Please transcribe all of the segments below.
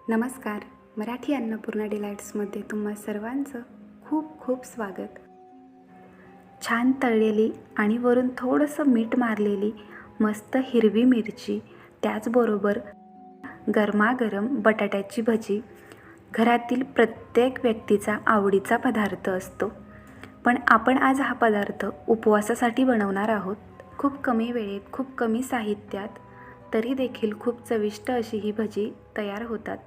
नमस्कार. मराठी अन्नपूर्णा डिलाईट्समध्ये तुम्हा सर्वांचं खूप खूप स्वागत. छान तळलेली आणि वरून थोडंसं मीठ मारलेली मस्त हिरवी मिरची, त्याचबरोबर गरमागरम बटाट्याची भजी घरातील प्रत्येक व्यक्तीचा आवडीचा पदार्थ असतो. पण आपण आज हा पदार्थ उपवासासाठी बनवणार आहोत. खूप कमी वेळेत, खूप कमी साहित्यात, तरी देखील खूप चविष्ट अशी ही भजी तयार होतात.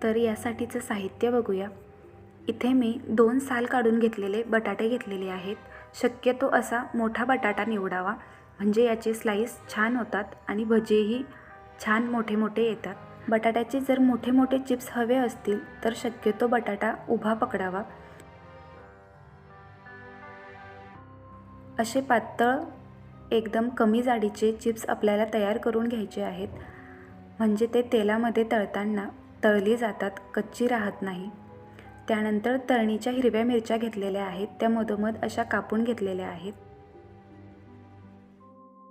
तर यासाठीचं साहित्य बघूया. इथे मी 2 साल काढून घेतलेले बटाटे घेतलेले आहेत. शक्यतो असा मोठा बटाटा निवडावा, म्हणजे याचे स्लाईस छान होतात आणि भजीही छान मोठे मोठे येतात. बटाट्याचे जर मोठे मोठे चिप्स हवे असतील तर शक्यतो बटाटा उभा पकडावा. असे पातळ एकदम कमी जाडीचे चिप्स आपल्याला तयार करून घ्यायचे आहेत, म्हणजे ते तेलामध्ये तळताना तळली जातात, कच्ची राहत नाही. त्यानंतर तळणीच्या हिरव्या मिरच्या घेतलेल्या आहेत, त्या मधोमध अशा कापून घेतलेल्या आहेत.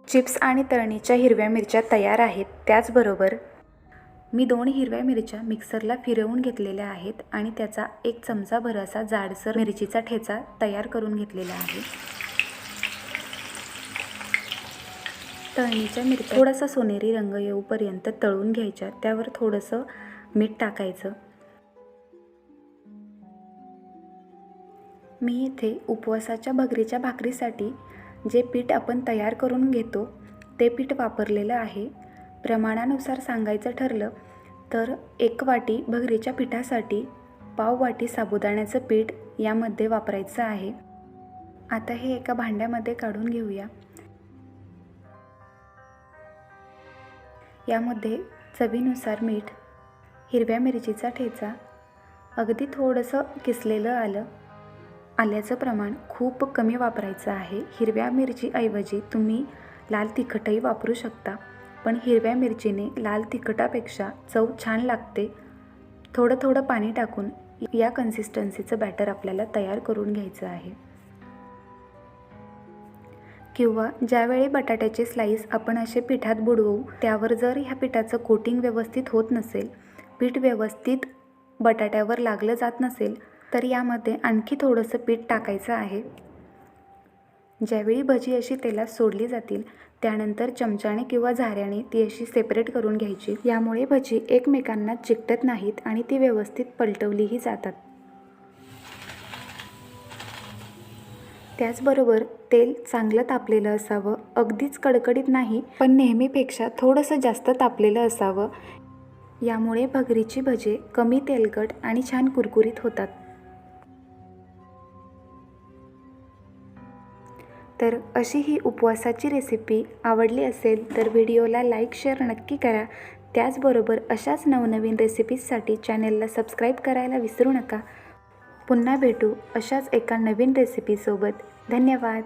चिप्स आणि तळणीच्या हिरव्या मिरच्या तयार आहेत. त्याचबरोबर मी 2 हिरव्या मिरच्या मिक्सरला फिरवून घेतलेल्या आहेत आणि त्याचा 1 चमचाभर असा जाडसर मिरचीचा ठेचा तयार करून घेतलेला आहे. तळणीच्या मिरच्या थोडासा सोनेरी रंग येऊपर्यंत तळून घ्यायच्या. त्यावर थोडंसं मीठ टाकायचं. मी इथे उपवासाच्या भगरीच्या भाकरीसाठी जे पीठ आपण तयार करून घेतो ते पीठ वापरलेलं आहे. प्रमाणानुसार सांगायचं ठरलं तर 1 वाटी भगरीच्या पिठासाठी पाव वाटी साबुदाण्याचं पीठ यामध्ये वापरायचं आहे. आता हे एका भांड्यामध्ये काढून घेऊया. यामध्ये चवीनुसार मीठ, हिरव्या मिरचीचा ठेचा, अगदी थोडंसं किसलेलं आल्याचं प्रमाण खूप कमी वापरायचं आहे. हिरव्या मिरचीऐवजी तुम्ही लाल तिखटही वापरू शकता, पण हिरव्या मिरचीने लाल तिखटापेक्षा चव छान लागते. थोडं थोडं पाणी टाकून या कन्सिस्टन्सीचं बॅटर आपल्याला तयार करून घ्यायचं आहे. किंवा ज्यावेळी बटाट्याचे स्लाईस आपण असे पिठात बुडवू, त्यावर जर ह्या पिठाचं कोटिंग व्यवस्थित होत नसेल, पीठ व्यवस्थित बटाट्यावर लागलं जात नसेल, तर यामध्ये आणखी थोडंसं पीठ टाकायचं आहे. ज्यावेळी भजी अशी तेलात सोडली जातील त्यानंतर चमच्याने किंवा झाऱ्याने ती अशी सेपरेट करून घ्यायची. यामुळे भजी एकमेकांना चिकटत नाहीत आणि ती व्यवस्थित पलटवलीही जातात. त्याचबरोबर तेल चांगलं तापलेलं असावं, अगदीच कडकडीत नाही, पण नेहमीपेक्षा थोडंसं जास्त तापलेलं असावं. यामुळे भगरीची भजी कमी तेलकट आणि छान कुरकुरीत होतात. तर अशी ही उपवासाची रेसिपी आवडली असेल तर व्हिडिओला लाईक शेअर नक्की करा. त्याचबरोबर अशाच नवनवीन रेसिपीजसाठी चॅनेलला सबस्क्राईब करायला विसरू नका. पुन्हा भेटू अशाच एका नवीन रेसिपीसोबत. धन्यवाद.